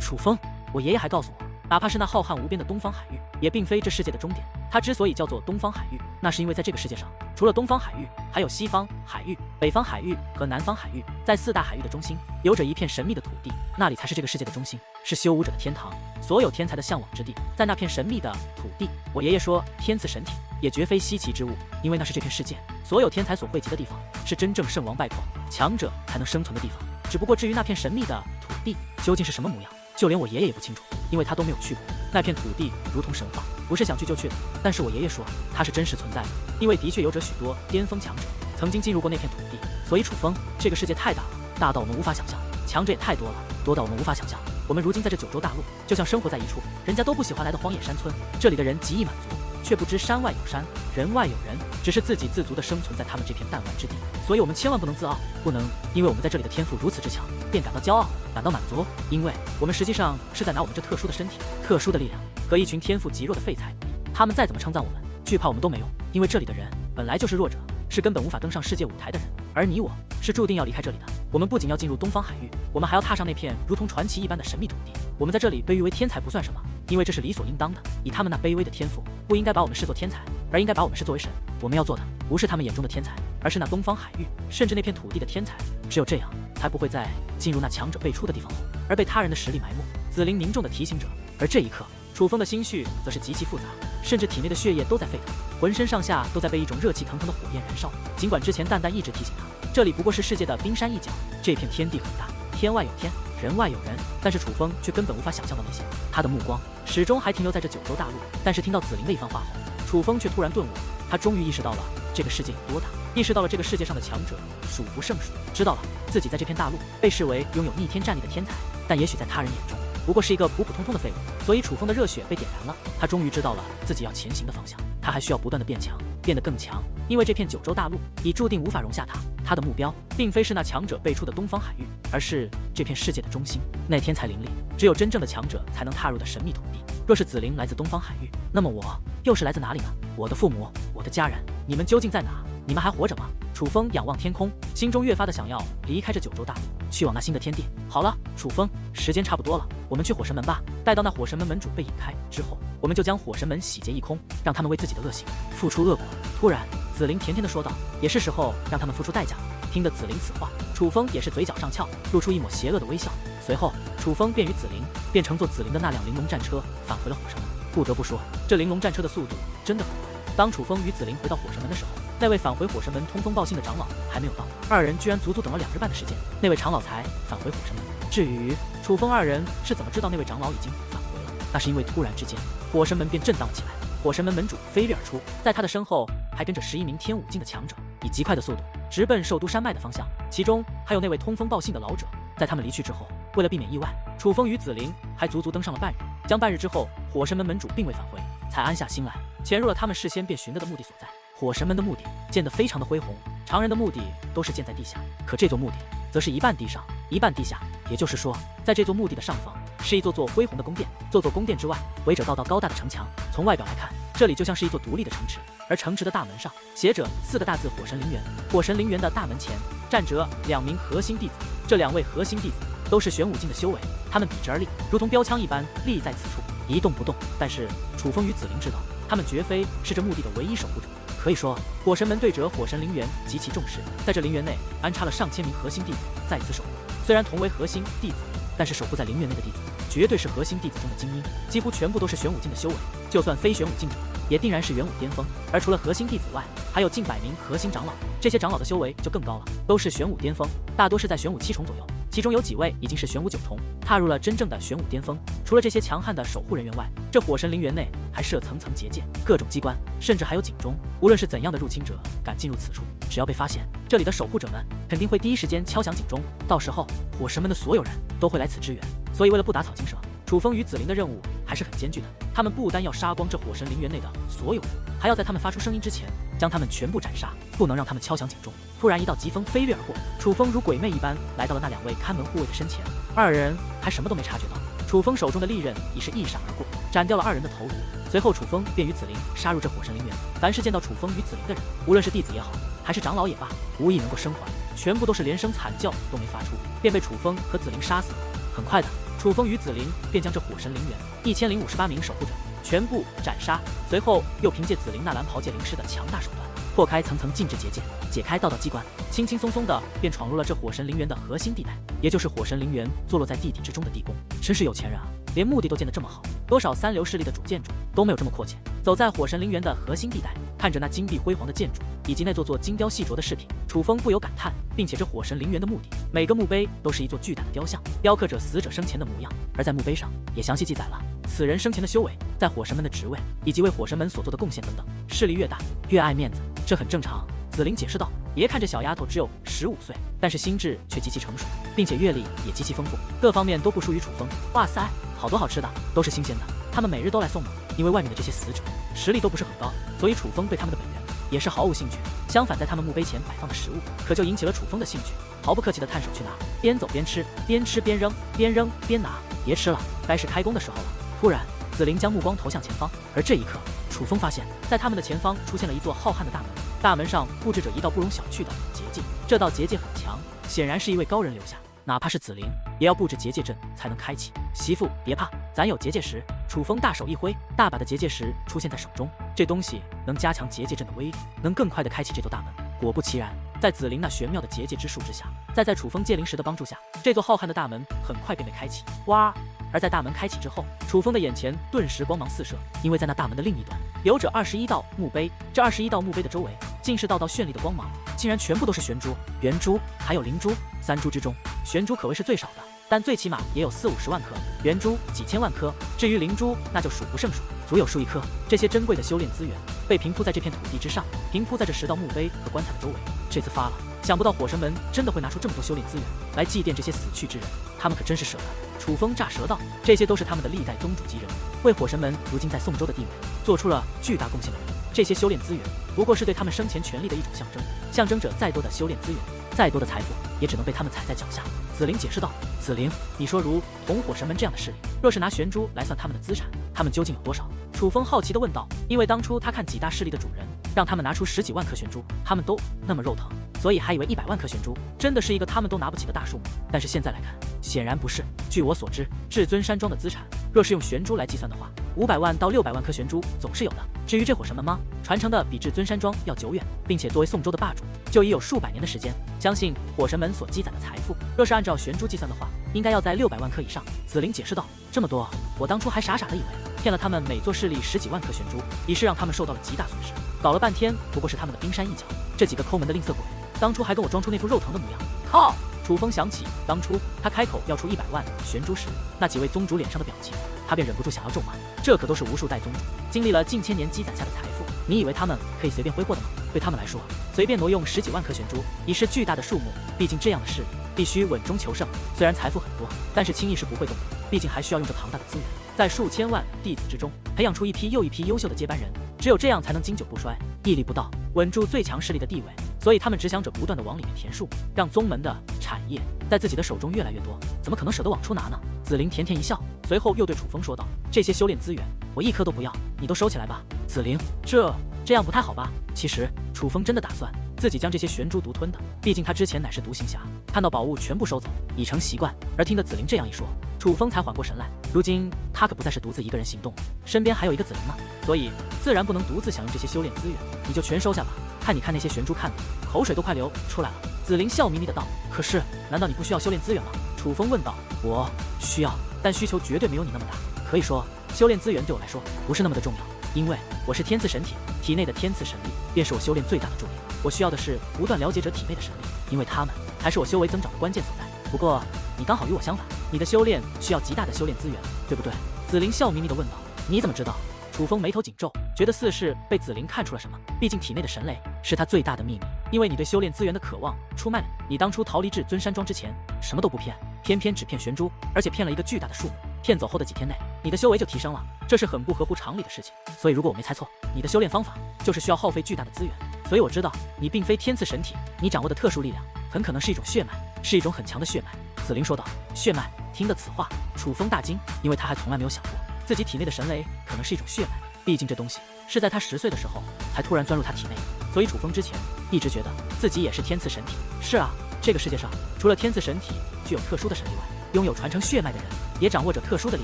楚风，我爷爷还告诉我，哪怕是那浩瀚无边的东方海域，也并非这世界的终点。它之所以叫做东方海域，那是因为在这个世界上，除了东方海域，还有西方海域、北方海域和南方海域。在四大海域的中心，有着一片神秘的土地，那里才是这个世界的中心，是修武者的天堂，所有天才的向往之地。在那片神秘的土地，我爷爷说，天赐神体也绝非稀奇之物，因为那是这片世界所有天才所汇集的地方，是真正胜王败寇、强者才能生存的地方。只不过至于那片神秘的土地究竟是什么模样，就连我爷爷也不清楚，因为他都没有去过。那片土地如同神话，不是想去就去的。但是我爷爷说，它是真实存在的，因为的确有着许多巅峰强者曾经进入过那片土地。所以楚风，这个世界太大了，大到我们无法想象，强者也太多了，多到我们无法想象。我们如今在这九州大陆，就像生活在一处人家都不喜欢来的荒野山村，这里的人极易满足，却不知山外有山，人外有人，只是自给自足地生存在他们这片弹丸之地。所以我们千万不能自傲，不能因为我们在这里的天赋如此之强，便感到骄傲，感到满足，因为我们实际上是在拿我们这特殊的身体、特殊的力量和一群天赋极弱的废材。他们再怎么称赞我们，惧怕我们都没用，因为这里的人本来就是弱者，是根本无法登上世界舞台的人，而你我是注定要离开这里的。我们不仅要进入东方海域，我们还要踏上那片如同传奇一般的神秘土地。我们在这里被誉为天才不算什么，因为这是理所应当的。以他们那卑微的天赋，不应该把我们视作天才，而应该把我们视作为神。我们要做的不是他们眼中的天才，而是那东方海域，甚至那片土地的天才。只有这样，才不会在进入那强者辈出的地方后，而被他人的实力埋没。紫菱凝重地提醒着。而这一刻，楚风的心绪则是极其复杂，甚至体内的血液都在沸腾，浑身上下都在被一种热气腾腾的火焰燃烧。尽管之前淡淡一直提醒他，这里不过是世界的冰山一角，这片天地很大，天外有天，人外有人，但是楚风却根本无法想象到那些。他的目光始终还停留在这九州大陆，但是听到紫菱的一番话后，楚风却突然顿悟，他终于意识到了这个世界有多大，意识到了这个世界上的强者数不胜数，知道了自己在这片大陆被视为拥有逆天战力的天才，但也许在他人眼中不过是一个普普通通的废物。所以楚风的热血被点燃了，他终于知道了自己要前行的方向。他还需要不断的变强，变得更强，因为这片九州大陆已注定无法容下他。他的目标并非是那强者辈出的东方海域，而是这片世界的中心，那天才林立，只有真正的强者才能踏入的神秘土地。若是紫菱来自东方海域，那么我又是来自哪里呢？我的父母，我的家人，你们究竟在哪？你们还活着吗？楚风仰望天空，心中越发的想要离开这九州大陆，去往那新的天地。好了，楚风，时间差不多了，我们去火神门吧。待到那火神门门主被引开之后，我们就将火神门洗劫一空，让他们为自己的恶行付出恶果。突然，紫菱甜甜地说道：“也是时候让他们付出代价了。”听得紫菱此话，楚风也是嘴角上翘，露出一抹邪恶的微笑。随后，楚风便与紫菱便乘坐紫菱的那辆玲珑战车返回了火神门。不得不说，这玲珑战车的速度真的很快。当楚风与紫菱回到火神门的时候，那位返回火神门通风报信的长老还没有到，二人居然足足等了2日半的时间，那位长老才返回火神门。至于楚风二人是怎么知道那位长老已经返回了，那是因为突然之间，火神门便震荡起来，火神门门主飞跃而出，在他的身后还跟着11名天武境的强者，以极快的速度直奔寿都山脉的方向，其中还有那位通风报信的老者。在他们离去之后，为了避免意外，楚风与紫菱还足足登上了半日。将半日之后，火神门门主并未返回，才安下心来，潜入了他们事先便寻得的目的所在。火神门的墓地建得非常的恢宏，常人的墓地都是建在地下，可这座墓地则是一半地上，一半地下。也就是说，在这座墓地的上方是一座座恢宏的宫殿，座座宫殿之外围着道道高大的城墙。从外表来看，这里就像是一座独立的城池，而城池的大门上写着4个大字“火神陵园”。火神陵园的大门前站着2名核心弟子，这2位核心弟子都是玄武境的修为，他们笔直而立，如同标枪一般立在此处，一动不动。但是楚风与紫菱知道，他们绝非是这墓地的唯一守护者。可以说，火神门对着火神陵园极其重视，在这陵园内安插了上千名核心弟子在此守护。虽然同为核心弟子，但是守护在陵园内的弟子绝对是核心弟子中的精英，几乎全部都是玄武境的修为，就算非玄武境者，也定然是元武巅峰。而除了核心弟子外，还有近100名核心长老，这些长老的修为就更高了，都是玄武巅峰，大多是在玄武7重左右，其中有几位已经是玄武9重，踏入了真正的玄武巅峰。除了这些强悍的守护人员外，这火神陵园内还设层层结界，各种机关，甚至还有警钟。无论是怎样的入侵者敢进入此处，只要被发现，这里的守护者们肯定会第一时间敲响警钟，到时候火神门的所有人都会来此支援。所以为了不打草惊蛇，楚风与紫菱的任务还是很艰巨的。他们不单要杀光这火神陵园内的所有人，还要在他们发出声音之前将他们全部斩杀，不能让他们敲响警钟。突然，一道疾风飞跃而过，楚风如鬼魅一般来到了那2位看门护卫的身前，二人还什么都没察觉到，楚风手中的利刃已是一闪而过，斩掉了2人的头颅。随后，楚风便与紫菱杀入这火神陵园。凡是见到楚风与紫菱的人，无论是弟子也好，还是长老也罢，无一能够生还，全部都是连声惨叫都没发出，便被楚风和紫菱杀死了。很快的，楚风与紫菱便将这火神灵元1058名守护者全部斩杀，随后又凭借紫菱那蓝袍界灵师的强大手段，破开层层禁制结界，解开道道机关，轻轻松松的便闯入了这火神灵元的核心地带，也就是火神灵元坐落在地底之中的地宫。真是有钱人啊，连墓地都建得这么好，多少三流势力的主建筑都没有这么阔气。走在火神灵元的核心地带，看着那金碧辉煌的建筑以及那座座精雕细琢的饰品，楚风不由感叹，并且这火神灵元的墓地，每个墓碑都是一座巨大的雕像，雕刻着死者生前的模样，而在墓碑上也详细记载了此人生前的修为，在火神们的职位以及为火神们所做的贡献等等。势力越大，越爱面子，这很正常。紫菱解释道。别看这小丫头只有15岁，但是心智却极其成熟，并且阅历也极其丰富，各方面都不输于楚风。哇塞，好多好吃的，都是新鲜的，他们每日都来送我。因为外面的这些死者实力都不是很高，所以楚风对他们的本源也是毫无兴趣。相反，在他们墓碑前摆放的食物可就引起了楚风的兴趣，毫不客气地探手去拿，边走边吃，边吃边扔，边扔边拿。别吃了，该是开工的时候了。突然，紫菱将目光投向前方，而这一刻，楚风发现，在他们的前方出现了一座浩瀚的大门，大门上布置着一道不容小觑的结界。这道结界很强，显然是一位高人留下，哪怕是紫菱也要布置结界阵才能开启。媳妇别怕，咱有结界石。楚风大手一挥，大把的结界石出现在手中，这东西能加强结界阵的威力，能更快地开启这座大门。果不其然，在紫菱那玄妙的结界之术之下，再在楚风戒灵石的帮助下，这座浩瀚的大门很快便被开启。哇！而在大门开启之后，楚风的眼前顿时光芒四射，因为在那大门的另一端有着21道墓碑，这21道墓碑的周围尽是道道绚丽的光芒，竟然全部都是玄珠、圆珠还有灵珠。三珠之中，玄珠可谓是最少的，但最起码也有40-50万颗，圆珠几千万颗，至于灵珠那就数不胜数，足有数亿颗。这些珍贵的修炼资源被平铺在这片土地之上，平铺在这10道墓碑和棺材的周围。这次发了，想不到火神们真的会拿出这么多修炼资源来祭奠这些死去之人，他们可真是舍得。楚风乍舌道，这些都是他们的历代宗主级人物，为火神们如今在宋州的地位做出了巨大贡献的人。这些修炼资源不过是对他们生前权力的一种象征，象征着再多的修炼资源，再多的财富，也只能被他们踩在脚下。紫菱解释道：“紫菱，你说如同火神们这样的势力，若是拿玄珠来算他们的资产，他们究竟有多少？”楚风好奇地问道：“因为当初他看几大势力的主人让他们拿出10几万颗玄珠，他们都那么肉疼，所以还以为100万颗玄珠真的是一个他们都拿不起的大数目。但是现在来看，显然不是。据我所知，至尊山庄的资产，若是用玄珠来计算的话，500万到600万颗玄珠总是有的。至于这火神们吗，传承的比至尊山庄要久远，并且作为宋州的霸主，就已有数百年的时间。相信火神们所积攒的财富，若是按照玄珠计算的话，应该要在600万颗以上。”紫菱解释道：“这么多，我当初还傻傻的以为骗了他们每座势力10几万颗玄珠，已是让他们受到了极大损失。搞了半天，不过是他们的冰山一角。这几个抠门的吝啬鬼，当初还跟我装出那副肉疼的模样。靠！”楚风想起当初他开口要出100万玄珠时，那几位宗主脸上的表情，他便忍不住想要咒骂。这可都是无数代宗主经历了近千年积攒下的财富，你以为他们可以随便挥霍的吗？对他们来说，随便挪用10几万颗玄珠已是巨大的数目。毕竟这样的事必须稳中求胜，虽然财富很多，但是轻易是不会动的，毕竟还需要用这庞大的资源，在数千万弟子之中培养出一批又一批优秀的接班人，只有这样才能经久不衰，屹立不倒，稳住最强势力的地位。所以他们只想着不断的往里面填数，让宗门的产业在自己的手中越来越多，怎么可能舍得往出拿呢？紫菱甜甜一笑，随后又对楚风说道：“这些修炼资源，我一颗都不要，你都收起来吧。”紫菱，这样不太好吧？其实楚风真的打算自己将这些玄珠独吞的，毕竟他之前乃是独行侠，看到宝物全部收走，已成习惯。而听得紫菱这样一说，楚风才缓过神来，如今他可不再是独自一个人行动，身边还有一个紫菱呢，所以自然不能独自享用这些修炼资源，你就全收下吧。看你看那些玄珠看的口水都快流出来了。紫菱笑眯眯的道：“可是，难道你不需要修炼资源吗？”楚风问道：“我需要，但需求绝对没有你那么大。可以说，修炼资源对我来说不是那么的重要，因为我是天赐神体，体内的天赐神力便是我修炼最大的助力。我需要的是不断了解者体内的神力，因为他们才是我修为增长的关键所在。不过，你刚好与我相反，你的修炼需要极大的修炼资源，对不对？”紫菱笑眯眯的问道：“你怎么知道？”楚风眉头紧皱，觉得似是被紫菱看出了什么。毕竟体内的神雷是他最大的秘密，因为你对修炼资源的渴望出卖了你。当初逃离至尊山庄之前，什么都不骗，偏偏只骗玄珠，而且骗了一个巨大的数目。骗走后的几天内，你的修为就提升了，这是很不合乎常理的事情。所以如果我没猜错，你的修炼方法就是需要耗费巨大的资源。所以我知道你并非天赐神体，你掌握的特殊力量很可能是一种血脉，是一种很强的血脉。”紫菱说道。血脉，听得此话，楚风大惊，因为他还从来没有想过自己体内的神雷可能是一种血脉，毕竟这东西是在他10岁的时候才突然钻入他体内，所以楚风之前一直觉得自己也是天赐神体。是啊，这个世界上除了天赐神体具有特殊的神力外，拥有传承血脉的人也掌握着特殊的力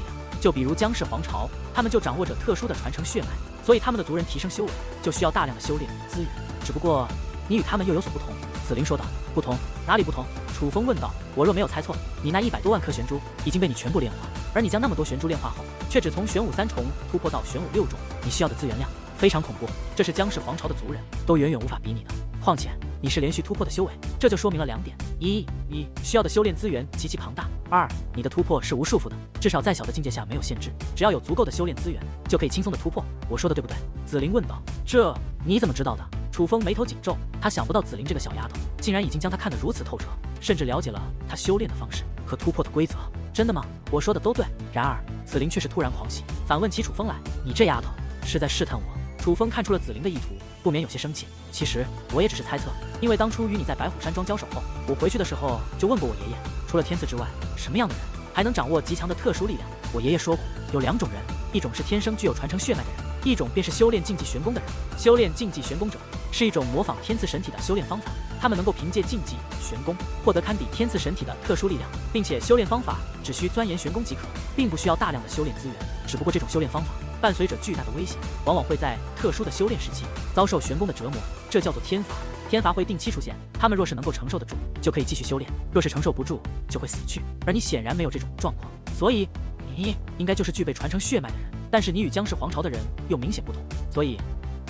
量。就比如姜氏皇朝，他们就掌握着特殊的传承血脉，所以他们的族人提升修为就需要大量的修炼资源。只不过你与他们又有所不同。紫菱说道。不同？哪里不同？楚风问道。我若没有猜错，你那100多万颗玄珠已经被你全部炼化，而你将那么多玄珠炼化后，却只从玄武3重突破到玄武6重，你需要的资源量非常恐怖，这是姜氏皇朝的族人都远远无法比拟的。况且你是连续突破的修为，这就说明了2点：一需要的修炼资源极其庞大；2，你的突破是无束缚的，至少在小的境界下没有限制，只要有足够的修炼资源，就可以轻松的突破。我说的对不对？紫菱问道。这你怎么知道的？楚风眉头紧皱，他想不到紫菱这个小丫头竟然已经将他看得如此透彻，甚至了解了他修炼的方式和突破的规则。真的吗？我说的都对。然而紫菱却是突然狂喜，反问起楚风来：你这丫头是在试探我？楚风看出了紫菱的意图，不免有些生气。其实我也只是猜测，因为当初与你在白虎山庄交手后，我回去的时候就问过我爷爷，除了天赐之外，什么样的人还能掌握极强的特殊力量？我爷爷说过，有2种人，一种是天生具有传承血脉的人，一种便是修炼竞技玄功的人。修炼竞技玄功者是一种模仿天赐神体的修炼方法，他们能够凭借竞技玄功获得堪比天赐神体的特殊力量，并且修炼方法只需钻研玄功即可，并不需要大量的修炼资源。只不过这种修炼方法伴随着巨大的危险，往往会在特殊的修炼时期遭受玄功的折磨，这叫做天罚。天罚会定期出现，他们若是能够承受得住，就可以继续修炼；若是承受不住，就会死去。而你显然没有这种状况，所以你应该就是具备传承血脉的人。但是你与姜氏皇朝的人又明显不同，所以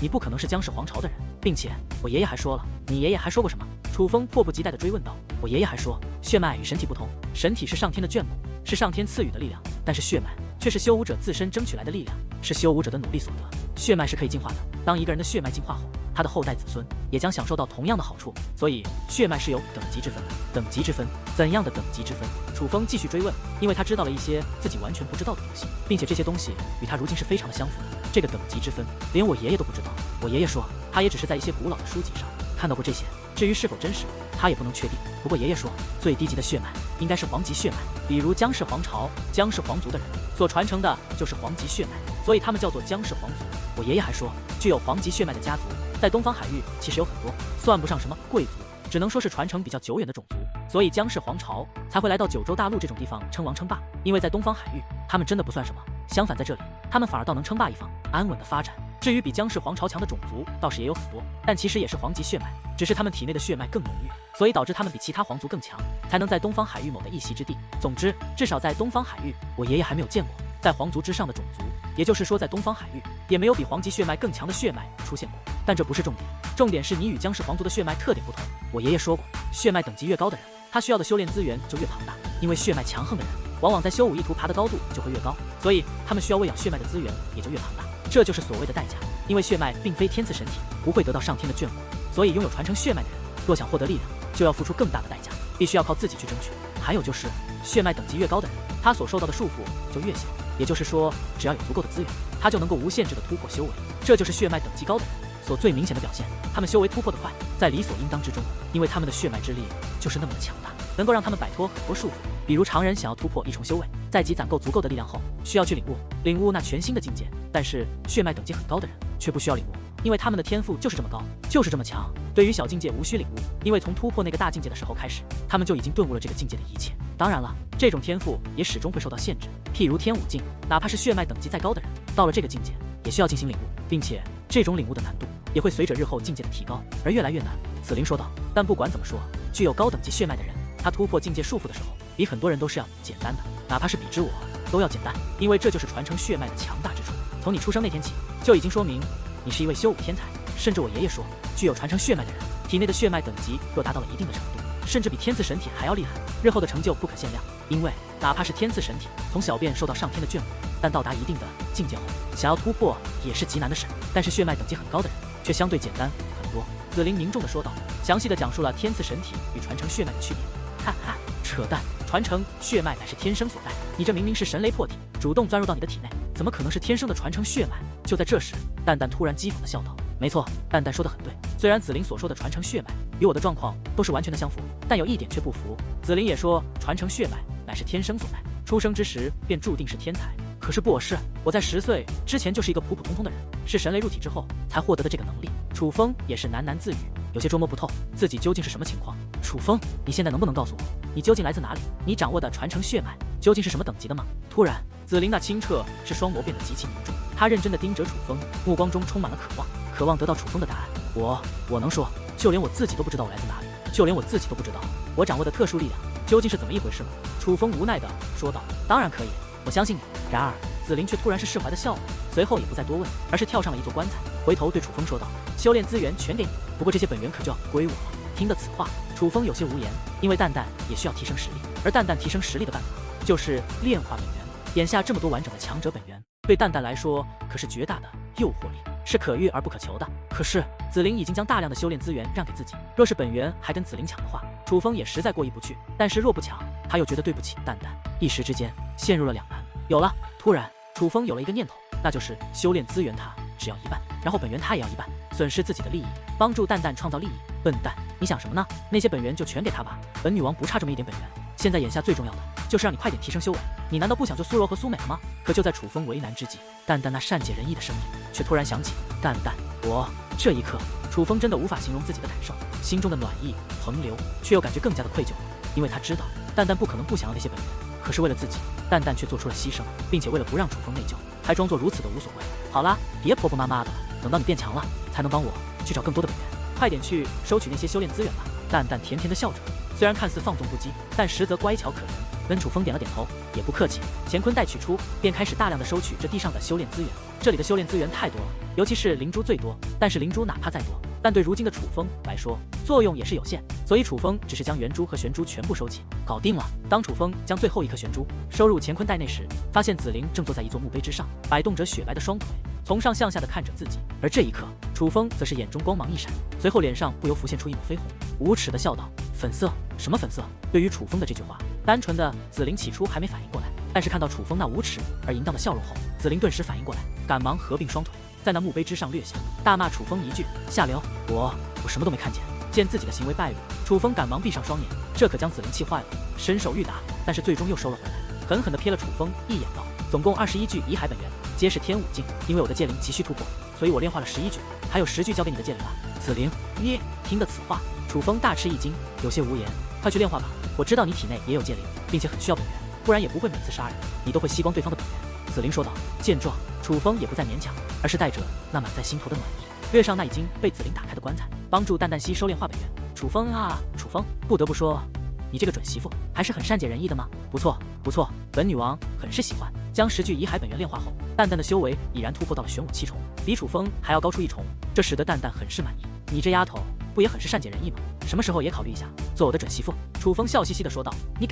你不可能是姜氏皇朝的人。并且我爷爷还说了。你爷爷还说过什么？楚风迫不及待地追问道。我爷爷还说，血脉与神体不同，神体是上天的眷顾，是上天赐予的力量，但是血脉却是修武者自身争取来的力量，是修武者的努力所得。血脉是可以进化的，当一个人的血脉进化后，他的后代子孙也将享受到同样的好处，所以血脉是有等级之分的。等级之分？怎样的等级之分？楚风继续追问，因为他知道了一些自己完全不知道的东西，并且这些东西与他如今是非常的相符的。这个等级之分，连我爷爷都不知道。我爷爷说，他也只是在一些古老的书籍上看到过这些，至于是否真实，他也不能确定。不过爷爷说，最低级的血脉应该是皇级血脉，比如姜氏皇朝、姜氏皇族的人所传承的就是皇级血脉，所以他们叫做姜氏皇族。我爷爷还说，具有皇级血脉的家族在东方海域其实有很多，算不上什么贵族，只能说是传承比较久远的种族，所以姜氏皇朝才会来到九州大陆这种地方称王称霸。因为在东方海域，他们真的不算什么，相反在这里，他们反而倒能称霸一方，安稳的发展。至于比姜氏皇朝强的种族，倒是也有很多，但其实也是皇级血脉，只是他们体内的血脉更浓郁，所以导致他们比其他皇族更强，才能在东方海域某的一席之地。总之，至少在东方海域，我爷爷还没有见过在皇族之上的种族，也就是说，在东方海域也没有比皇级血脉更强的血脉出现过。但这不是重点，重点是你与姜氏皇族的血脉特点不同。我爷爷说过，血脉等级越高的人，他需要的修炼资源就越庞大，因为血脉强横的人，往往在修武一途爬的高度就会越高，所以他们需要喂养血脉的资源也就越庞大。这就是所谓的代价，因为血脉并非天赐神体，不会得到上天的眷顾，所以拥有传承血脉的人，若想获得力量，就要付出更大的代价，必须要靠自己去争取。还有就是，血脉等级越高的人，他所受到的束缚就越小，也就是说，只要有足够的资源，他就能够无限制的突破修为。这就是血脉等级高的人所最明显的表现，他们修为突破得快，在理所应当之中，因为他们的血脉之力就是那么的强大，能够让他们摆脱很多束缚。比如常人想要突破1重修为，在积攒够足够的力量后，需要去领悟那全新的境界。但是血脉等级很高的人却不需要领悟，因为他们的天赋就是这么高，就是这么强。对于小境界无需领悟，因为从突破那个大境界的时候开始，他们就已经顿悟了这个境界的一切。当然了，这种天赋也始终会受到限制，譬如天武境，哪怕是血脉等级再高的人，到了这个境界也需要进行领悟，并且这种领悟的难度也会随着日后境界的提高而越来越难。紫菱说道。但不管怎么说，具有高等级血脉的人，他突破境界束缚的时候，比很多人都是要简单的，哪怕是比之我都要简单，因为这就是传承血脉的强大之处。从你出生那天起，就已经说明你是一位修武天才。甚至我爷爷说，具有传承血脉的人，体内的血脉等级若达到了一定的程度，甚至比天赐神体还要厉害，日后的成就不可限量。因为哪怕是天赐神体，从小便受到上天的眷顾，但到达一定的境界后，想要突破也是极难的事。但是血脉等级很高的人，却相对简单很多。紫菱凝重地说道，详细地讲述了天赐神体与传承血脉的区别。哈哈，扯淡！传承血脉乃是天生所带，你这明明是神雷破体，主动钻入到你的体内，怎么可能是天生的传承血脉？就在这时，蛋蛋突然讥讽地笑道：“没错，蛋蛋说得很对。虽然紫菱所说的传承血脉与我的状况都是完全的相符，但有一点却不符。紫菱也说，传承血脉乃是天生所带，出生之时便注定是天才。可是不我是，我在10岁之前就是一个普普通通的人，是神雷入体之后才获得的这个能力。”楚风也是喃喃自语，有些捉摸不透自己究竟是什么情况。楚风，你现在能不能告诉我，你究竟来自哪里？你掌握的传承血脉究竟是什么等级的吗？突然，紫菱那清澈是双眸变得极其凝重，她认真地盯着楚风，目光中充满了渴望，渴望得到楚风的答案。我能说，就连我自己都不知道我来自哪里，就连我自己都不知道我掌握的特殊力量究竟是怎么一回事吗？楚风无奈地说道：“当然可以，我相信你。”然而，紫菱却突然是释怀地笑了，随后也不再多问，而是跳上了一座棺材，回头对楚风说道：“修炼资源全给你，不过这些本源可就要归我了。”听得此话，楚风有些无言，因为蛋蛋也需要提升实力，而蛋蛋提升实力的办法就是炼化本源。眼下这么多完整的强者本源，对蛋蛋来说可是绝大的诱惑力，是可遇而不可求的。可是紫菱已经将大量的修炼资源让给自己，若是本源还跟紫菱抢的话，楚风也实在过意不去。但是若不抢，他又觉得对不起蛋蛋，一时之间陷入了两难。有了，突然楚风有了一个念头，那就是修炼资源他只要1半，然后本源他也要1半，损失自己的利益，帮助蛋蛋创造利益。笨蛋，你想什么呢？那些本源就全给他吧，本女王不差这么一点本源。现在眼下最重要的就是让你快点提升修为，你难道不想救苏柔和苏美了吗？可就在楚风为难之际，蛋蛋那善解人意的声音却突然响起：“蛋蛋，我……”这一刻，楚风真的无法形容自己的感受，心中的暖意横流，却又感觉更加的愧疚，因为他知道蛋蛋不可能不想要那些本源，可是为了自己，蛋蛋却做出了牺牲，并且为了不让楚风内疚，还装作如此的无所谓。好啦，别婆婆妈妈的了，等到你变强了，才能帮我去找更多的本源，快点去收取那些修炼资源吧。蛋蛋甜甜的笑着，虽然看似放纵不羁，但实则乖巧可人。跟楚风点了点头，也不客气，乾坤袋取出，便开始大量的收取这地上的修炼资源。这里的修炼资源太多了，尤其是灵珠最多，但是灵珠哪怕再多，但对如今的楚风来说，作用也是有限，所以楚风只是将圆珠和玄珠全部收起，搞定了。当楚风将最后一颗玄珠收入乾坤袋内时，发现紫菱正坐在一座墓碑之上，摆动着雪白的双腿，从上向下的看着自己。而这一刻，楚风则是眼中光芒一闪，随后脸上不由浮现出一抹绯红，无耻的笑道：“粉色？什么粉色？”对于楚风的这句话，单纯的紫菱起初还没反应过来，但是看到楚风那无耻而淫荡的笑容后，紫菱顿时反应过来，赶忙合并双腿，在那墓碑之上掠下，大骂楚风一句：“下流！我什么都没看见。”见自己的行为败露，楚风赶忙闭上双眼，这可将紫菱气坏了，伸手欲打，但是最终又收了回来，狠狠地瞥了楚风一眼道：“总共21具遗骸本源，皆是天5境，因为我的界灵急需突破，所以我炼化了11具，还有10具交给你的界灵了。”紫菱耶！听得此话，楚风大吃一惊，有些无言。快去炼化吧，我知道你体内也有界灵，并且很需要本源，不然也不会每次杀人你都会吸光对方的本源。紫菱说道。见状，楚风也不再勉强，而是带着那满在心头的暖意，跃上那已经被紫菱打开的棺材，帮助蛋蛋吸收炼化本源。楚风啊，楚风，不得不说，你这个准媳妇还是很善解人意的吗？不错，不错，本女王很是喜欢。将10具遗骸本源炼化后，蛋蛋的修为已然突破到了玄武7重，比楚风还要高出1重，这使得蛋蛋很是满意。你这丫头不也很是善解人意吗？什么时候也考虑一下做我的准媳妇？楚风笑嘻嘻地说道。你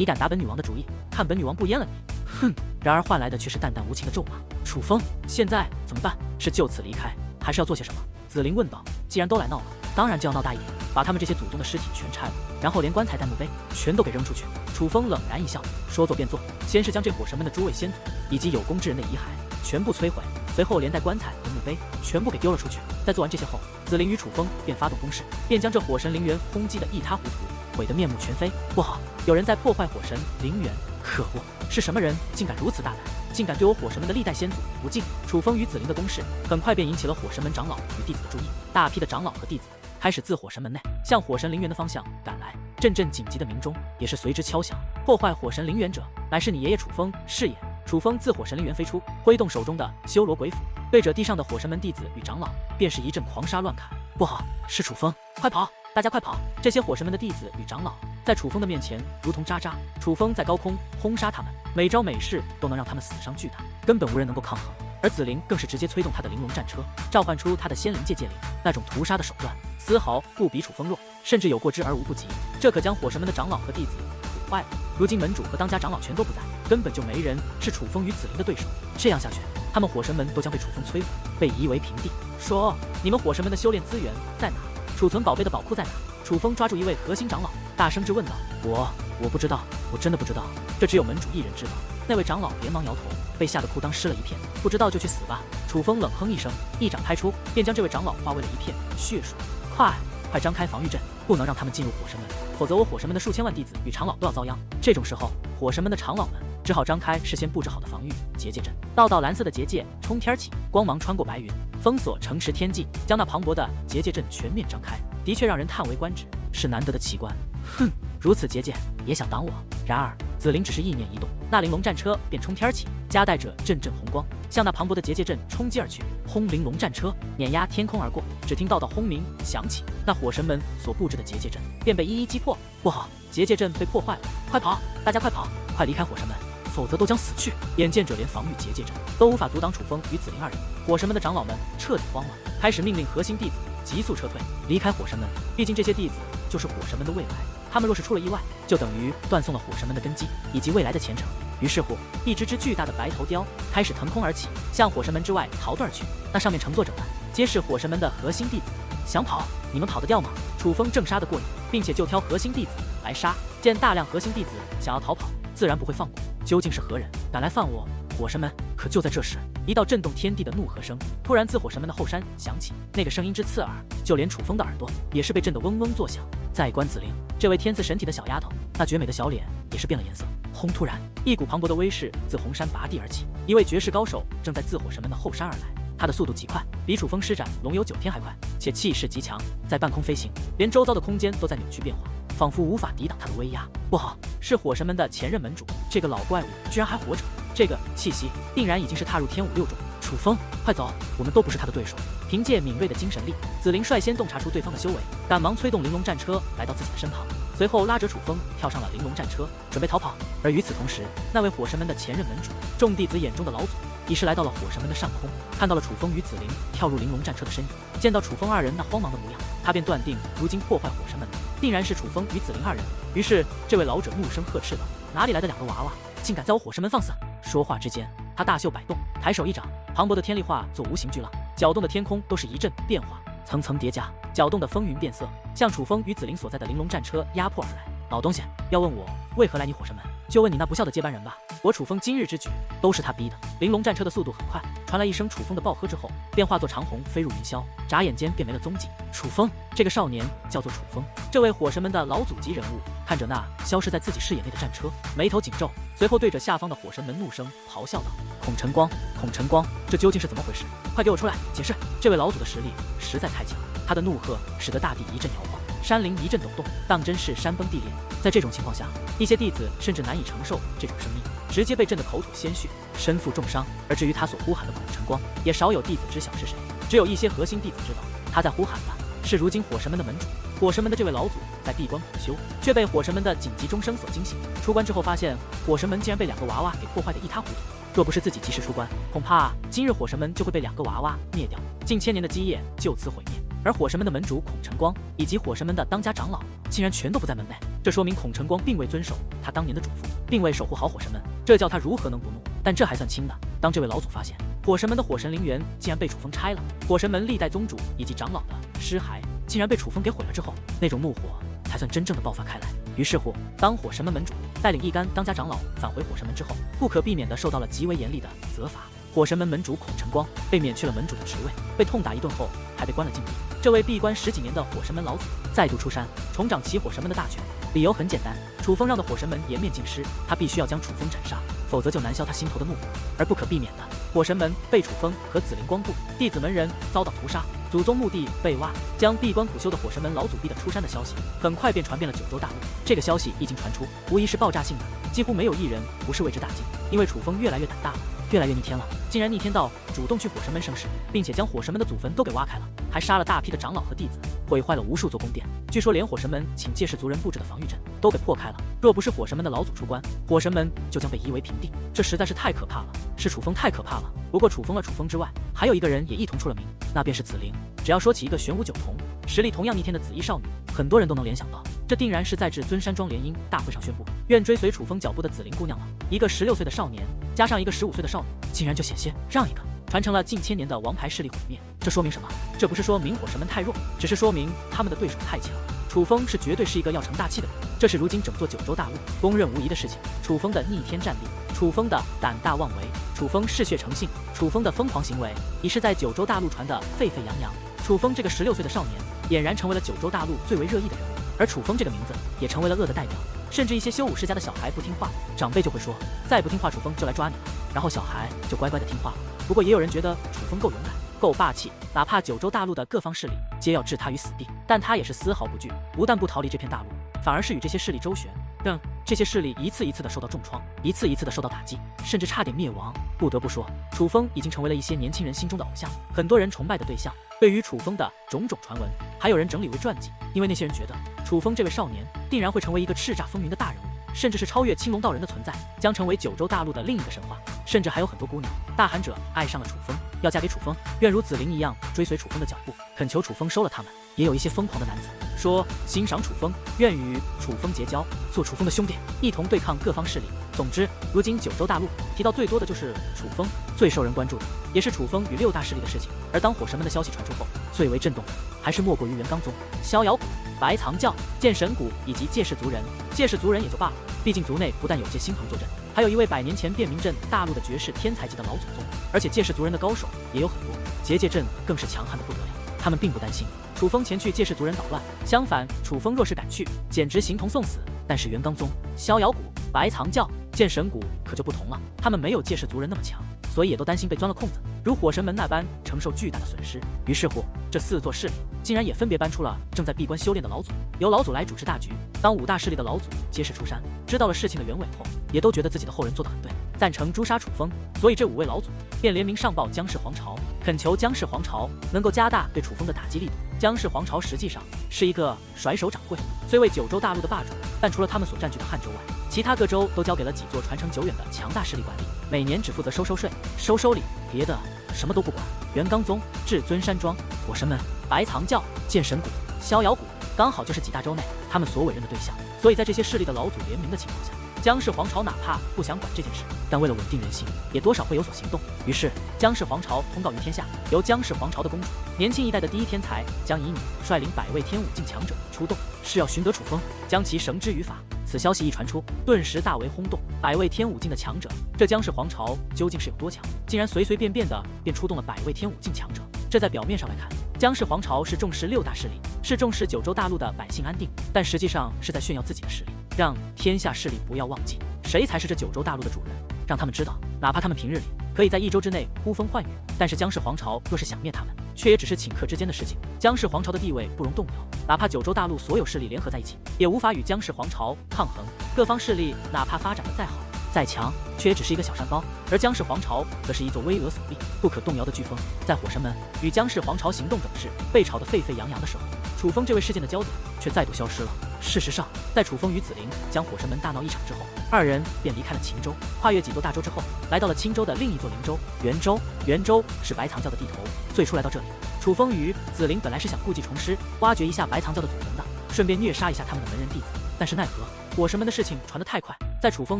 敢打本女王的主意，看本女王不阉了你！哼！然而换来的却是蛋蛋无情的咒骂。楚风，现在怎么办？是就此离开，还是要做些什么？紫菱问道。既然都来闹了，当然就要闹大一点，把他们这些祖宗的尸体全拆了，然后连棺材带墓碑全都给扔出去。楚风冷然一笑，说做便做，先是将这火神们的诸位先祖以及有功之人的遗骸全部摧毁，随后连带棺材和墓碑全部给丢了出去。在做完这些后，紫菱与楚风便发动攻势，便将这火神陵园轰击得一塌糊涂，毁得面目全非。不好，有人在破坏火神陵园！可恶，是什么人竟敢如此大胆，竟敢对我火神们的历代先祖不敬？楚风与紫菱的攻势很快便引起了火神门长老与弟子的注意，大批的长老和弟子开始自火神门内向火神陵园的方向赶来，阵阵紧急的鸣钟也是随之敲响。破坏火神陵园者，乃是你爷爷楚风，是也。楚风自火神陵园飞出，挥动手中的修罗鬼斧，对着地上的火神门弟子与长老便是一阵狂杀乱砍。不好，是楚风！快跑，大家快跑！这些火神门的弟子与长老在楚风的面前如同渣渣，楚风在高空轰杀他们，每招每式都能让他们死伤巨大，根本无人能够抗衡。而紫菱更是直接催动他的玲珑战车，召唤出他的仙灵界界灵，那种屠杀的手段丝毫不比楚风弱，甚至有过之而无不及。这可将火神门的长老和弟子苦坏了。如今门主和当家长老全都不在，根本就没人是楚风与紫菱的对手。这样下去，他们火神门都将被楚风摧毁，被夷为平地。说，你们火神门的修炼资源在哪？储存宝贝的宝库在哪？楚风抓住一位核心长老，大声质问道：“我不知道，我真的不知道，这只有门主一人知道。”那位长老连忙摇头，被吓得裤裆湿了一片。不知道就去死吧！楚风冷哼一声，一掌拍出，便将这位长老化为了一片血水。快张开防御阵，不能让他们进入火神门，否则我火神门的数千万弟子与长老都要遭殃。这种时候，火神门的长老们只好张开事先布置好的防御结界阵，道道蓝色的结界冲天起，光芒穿过白云，封锁城池天际，将那磅礴的结界阵全面张开。的确让人叹为观止。是难得的奇观。哼，如此结界也想挡我？然而紫菱只是意念一动，那玲珑战车便冲天起，夹带着阵阵红光，向那磅礴的结界阵冲击而去。轰！玲珑战车碾压天空而过，只听道道轰鸣响起，那火神们所布置的结界阵便被一一击破。不好，结界阵被破坏了！快跑！大家快跑！快离开火神们，否则都将死去！眼见着连防御结界阵都无法阻挡楚风与紫菱二人，火神们的长老们彻底慌了，开始命令核心弟子急速撤退，离开火神们。毕竟这些弟子就是火神们的未来，他们若是出了意外，就等于断送了火神们的根基以及未来的前程。于是乎，一只只巨大的白头雕开始腾空而起，向火神门之外逃遁而去。那上面乘坐着的皆是火神门的核心弟子。想跑，你们跑得掉吗？楚风正杀得过瘾，并且就挑核心弟子来杀。见大量核心弟子想要逃跑，自然不会放过。究竟是何人敢来犯我火神门？可就在这时，一道震动天地的怒喝声突然自火神门的后山响起，那个声音之刺耳，就连楚风的耳朵也是被震得嗡嗡作响。再观紫菱，这位天赐神体的小丫头，那绝美的小脸也是变了颜色。轰！突然，一股磅礴的威势自红山拔地而起，一位绝世高手正在自火神门的后山而来。他的速度极快，比楚风施展龙游9天还快，且气势极强，在半空飞行，连周遭的空间都在扭曲变化，仿佛无法抵挡他的威压。不好，是火神门的前任门主，这个老怪物居然还活着，这个气息定然已经是踏入天武6中。楚风，快走，我们都不是他的对手。凭借敏锐的精神力，紫菱率先洞察出对方的修为，赶忙催动玲珑战车来到自己的身旁，随后拉着楚风跳上了玲珑战车，准备逃跑。而与此同时，那位火神门的前任门主，众弟子眼中的老祖，已是来到了火神门的上空，看到了楚风与紫菱跳入玲珑战车的身影。见到楚风二人那慌忙的模样，他便断定如今破坏火神门的定然是楚风与紫菱二人。于是这位老者怒声呵斥道：“哪里来的2个娃娃，竟敢在我火神门放肆！”说话之间，他大袖摆动，抬手一掌，磅礴的天力化作无形巨浪，搅动的天空都是一阵变化，层层叠加，搅动的风云变色，向楚风与紫菱所在的玲珑战车压迫而来。老东西，要问我为何来你火神门，就问你那不孝的接班人吧。我楚风今日之举都是他逼的。玲珑战车的速度很快，传来一声楚风的暴喝之后，便化作长虹飞入云霄，眨眼间便没了踪迹。楚风，这个少年叫做楚风，这位火神门的老祖级人物，看着那消失在自己视野内的战车，眉头紧皱，随后对着下方的火神门怒声咆哮道：“孔晨光，孔晨光，这究竟是怎么回事？快给我出来解释！”这位老祖的实力实在太强，他的怒喝使得大地一阵摇晃，山林一阵抖动，当真是山崩地裂。在这种情况下，一些弟子甚至难以承受这种声音，直接被震得口吐鲜血，身负重伤。而至于他所呼喊的孔晨光，也少有弟子知晓是谁，只有一些核心弟子知道，他在呼喊的是如今火神门的门主。火神门的这位老祖在闭关苦修，却被火神门的紧急钟声所惊醒。出关之后发现，火神门竟然被2个娃娃给破坏得一塌糊涂。若不是自己及时出关，恐怕今日火神门就会被2个娃娃灭掉，近千年的基业就此毁灭。而火神门的门主孔晨光以及火神门的当家长老，竟然全都不在门内。这说明孔晨光并未遵守他当年的嘱咐，并未守护好火神门，这叫他如何能不怒？但这还算轻的，当这位老祖发现火神门的火神陵园竟然被楚风拆了，火神门历代宗主以及长老的尸骸竟然被楚风给毁了之后，那种怒火才算真正的爆发开来。于是乎，当火神门门主带领一干当家长老返回火神门之后，不可避免地受到了极为严厉的责罚。火神门门主孔晨光被免去了门主的职位，被痛打一顿后，还被关了禁闭。这位闭关10几年的火神门老祖再度出山，重掌起火神门的大权。理由很简单，楚风让的火神门颜面尽失，他必须要将楚风斩杀，否则就难消他心头的怒火。而不可避免的，火神门被楚风和紫菱光顾，弟子门人遭到屠杀，祖宗墓地被挖，将闭关苦修的火神门老祖逼得出山的消息，很快便传遍了九州大陆。这个消息一经传出，无疑是爆炸性的，几乎没有一人不是为之大惊。因为楚风越来越胆大了，越来越逆天了，竟然逆天到主动去火神门生事，并且将火神门的祖坟都给挖开了，还杀了大批的长老和弟子，毁坏了无数座宫殿。据说连火神门请借氏族人布置的防御阵都给破开了。若不是火神门的老祖出关，火神门就将被夷为平地。这实在是太可怕了，是楚风太可怕了。不过楚风之外，还有一个人也一同出了名，那便是紫菱。只要说起一个玄武九童，实力同样逆天的紫衣少女，很多人都能联想到，这定然是在至尊山庄联姻大会上宣布愿追随楚风脚步的紫菱姑娘了。一个16岁的少年加上一个15岁的少女，竟然就险些让一个传承了近千年的王牌势力毁灭。这说明什么？这不是说明火神门太弱，只是说明他们的对手太强。楚风是绝对是一个要成大器的人，这是如今整座九州大陆公认无疑的事情。楚风的逆天战力，楚风的胆大妄为，楚风嗜血成性，楚风的疯狂行为，已是在九州大陆传得沸沸扬扬。楚风这个16岁的少年，俨然成为了九州大陆最为热议的人物，而楚风这个名字也成为了恶的代表。甚至一些修武世家的小孩不听话，长辈就会说，再不听话楚风就来抓你了，然后小孩就乖乖的听话了。不过也有人觉得楚风够勇敢，够霸气，哪怕九州大陆的各方势力皆要置他于死地，但他也是丝毫不惧，不但不逃离这片大陆，反而是与这些势力周旋，让这些势力一次一次的受到重创，一次一次的受到打击，甚至差点灭亡。不得不说，楚风已经成为了一些年轻人心中的偶像，很多人崇拜的对象。对于楚风的种种传闻，还有人整理为传记，因为那些人觉得楚风这位少年定然会成为一个叱咤风云的大人物，甚至是超越青龙道人的存在，将成为九州大陆的另一个神话。甚至还有很多姑娘大喊着爱上了楚风，要嫁给楚风，愿如紫菱一样追随楚风的脚步，恳求楚风收了他们。也有一些疯狂的男子说欣赏楚风，愿与楚风结交，做楚风的兄弟，一同对抗各方势力。总之，如今九州大陆提到最多的就是楚风，最受人关注的也是楚风与6大势力的事情。而当火神门的消息传出后，最为震动的还是莫过于元刚宗、逍遥谷、白藏教、剑神谷以及界氏族人。界氏族人也就罢了，毕竟族内不但有界星横坐镇，还有一位100年前便名震大陆的绝世天才级的老祖宗，而且界氏族人的高手也有很多，结界阵更是强悍的不得了。他们并不担心楚风前去界氏族人捣乱，相反，楚风若是敢去，简直形同送死。但是元刚宗、逍遥谷、白藏教、剑神谷可就不同了，他们没有界氏族人那么强，所以也都担心被钻了空子，如火神门那般承受巨大的损失。于是乎，这4座势力竟然也分别搬出了正在闭关修炼的老祖，由老祖来主持大局。当5大势力的老祖皆是出山，知道了事情的原委后，也都觉得自己的后人做得很对，赞成诛杀楚风。所以这5位老祖便联名上报姜氏皇朝，恳求姜氏皇朝能够加大对楚风的打击力度。姜氏皇朝实际上是一个甩手掌柜，虽为九州大陆的霸主，但除了他们所占据的汉州外，其他各州都交给了几座传承久远的强大势力管理，每年只负责收税、收礼，别的什么都不管。元刚宗、至尊山庄、火神门、白藏教、剑神谷、逍遥谷，刚好就是几大洲内他们所委任的对象。所以在这些势力的老祖联名的情况下，姜氏皇朝哪怕不想管这件事，但为了稳定人心，也多少会有所行动。于是姜氏皇朝通告于天下，由姜氏皇朝的公主、年轻一代的第一天才姜以女率领100位天武境强者出动，是要寻得楚风，将其绳之于法。此消息一传出，顿时大为轰动。100位天武境的强者，这姜氏皇朝究竟是有多强？竟然随随便便的便出动了100位天武境强者。这在表面上来看，姜氏皇朝是重视6大势力，是重视九州大陆的百姓安定，但实际上是在炫耀自己的实力，让天下势力不要忘记谁才是这九州大陆的主人，让他们知道，哪怕他们平日里可以在1周之内呼风唤雨，但是姜氏皇朝若是想灭他们，却也只是顷刻之间的事情。姜氏皇朝的地位不容动摇，哪怕九州大陆所有势力联合在一起，也无法与姜氏皇朝抗衡。各方势力哪怕发展的再好再强，却也只是一个小山包，而姜氏皇朝则是一座巍峨耸立、不可动摇的巨峰。在火神门与姜氏皇朝行动等事被炒得沸沸扬扬的时候，楚风这位事件的焦点却再度消失了。事实上，在楚风与紫菱将火神门大闹一场之后，2人便离开了秦州，跨越几座大洲之后，来到了青州的另一座灵州元州。元州是白藏教的地头，最初来到这里，楚风与紫菱本来是想故技重施，挖掘一下白藏教的祖坟的，顺便虐杀一下他们的门人弟子。但是奈何火神门的事情传得太快，在楚风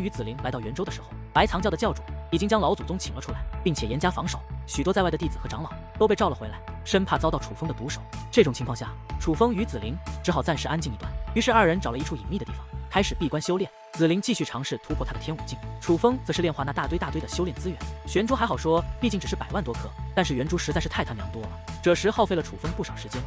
与紫菱来到元州的时候，白藏教的教主已经将老祖宗请了出来，并且严加防守，许多在外的弟子和长老都被召了回来，生怕遭到楚风的毒手。这种情况下，楚风与紫菱只好暂时安静一段。于是2人找了一处隐秘的地方，开始闭关修炼。紫菱继续尝试突破他的天武境，楚风则是炼化那大堆的修炼资源。玄珠还好说，毕竟只是100万多颗，但是元珠实在是太他娘多了，这时耗费了楚风不少时间。